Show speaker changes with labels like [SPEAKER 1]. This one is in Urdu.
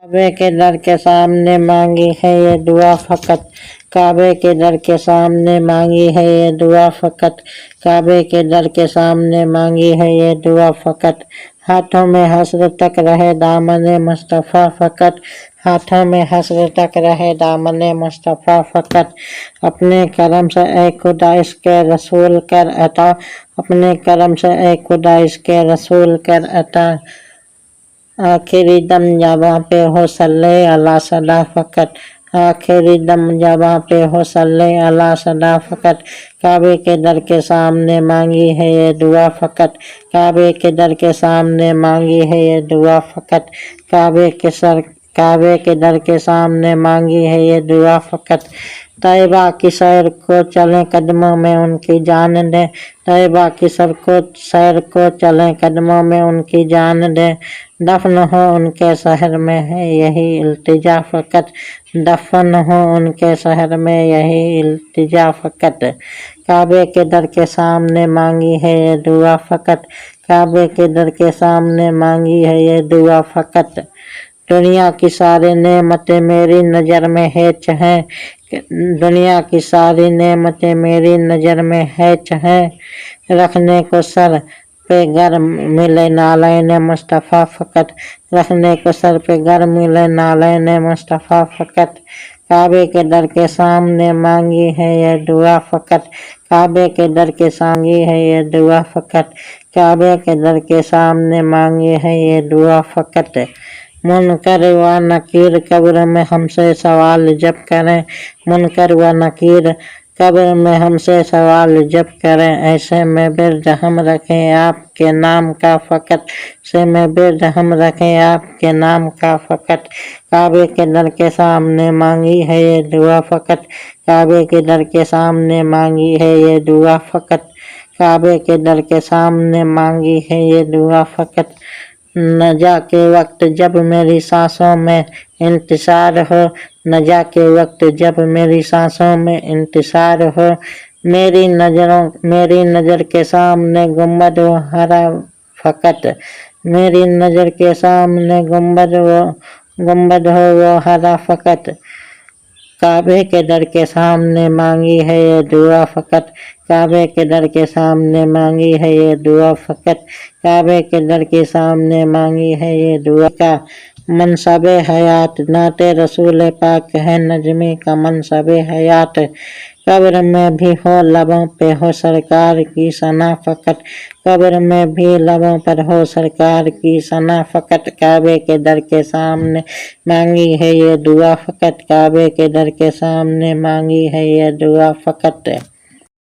[SPEAKER 1] کعبے کے در کے سامنے مانگی ہے یہ دعا فقط، کعبے کے در کے سامنے مانگی ہے یہ دعا فقط، کعبے کے در کے سامنے مانگی ہے یہ دعا فقط، ہاتھوں میں حسر تک رہے دامن مصطفیٰ فقط، ہاتھوں میں حسر تک رہے دامن مصطفیٰ فقط، اپنے کرم سے اے خدا اس کے رسول کر عطا، اپنے کرم سے اے خدا اس کے رسول کر عطا، آخری دم جباں پہ ہو صلی اللہ صدا فقط، آخری دم جباں پہ ہو صلی اللہ صدا فقط، کعبے کے در کے سامنے مانگی ہے یہ دعا فقط، کعبے کے در کے سامنے مانگی ہے یہ دعا فقط، کعبے کے در کے سامنے مانگی ہے یہ دعا فقط، طیبہ کی سیر کو چلیں قدموں میں ان کی جان دیں، طیبہ کی سیر کو چلیں قدموں میں ان کی جان دیں، دفن ہو ان کے شہر میں ہے یہی التجا فقط، دفن ہو ان کے شہر میں یہی التجا فقط، کعبے کے در کے سامنے مانگی ہے یہ دعا فقط، کعبے کے در کے سامنے مانگی ہے یہ دعا فقط، دنیا کی ساری نعمتیں میری نظر میں ہیچ ہیں، دنیا کی ساری نعمتیں میری نظر میں ہیچ ہیں، رکھنے کو سر پہ گر ملے نالین مصطفیٰ فقط، رکھنے کو سر پہ گر ملے نالین مصطفیٰ فقط، کعبے کے در کے سامنے مانگی ہے یہ دعا فقط، کعبے کے در کے سامنے ہے یہ دعا فقط، کعبے کے در کے سامنے مانگی ہے یہ دعا فقط، منکر و نکیر قبر میں ہم سے سوال جب کریں، منکر و نکیر قبر میں ہم سے سوال جب کریں، ایسے میں برد ہم رکھیں آپ کے نام کا فقط، ایسے میں برد ہم رکھیں آپ کے نام کا فقط، کعبے کے در کے سامنے مانگی ہے یہ دعا فقط، کعبے کے در کے سامنے مانگی ہے یہ دعا فقط، کعبے کے در کے سامنے مانگی ہے یہ دعا فقط، نجا کے وقت جب میری سانسوں میں انتشار ہو، نجا کے وقت جب میری سانسوں میں انتشار ہو، میری نظر کے سامنے گنبد و ہرا فقط، میری نظر کے سامنے گنبد ہو وہ ہرا فقط، کعبے کے در کے سامنے مانگی ہے یہ دعا فقط، کعبے کے در کے سامنے مانگی ہے یہ دعا فقط، کعبے کے در کے سامنے مانگی ہے یہ دعا کا منصب حیات، نعت رسول پاک ہے نجمی کا منصب حیات، قبر میں بھی ہو لبوں پہ ہو سرکار کی ثنا فقط، قبر میں بھی لبوں پر ہو سرکار کی ثنا فقط، کعبے کے در کے سامنے مانگی ہے یہ دعا فقط، کعبے کے در کے سامنے مانگی ہے یہ دعا فقط۔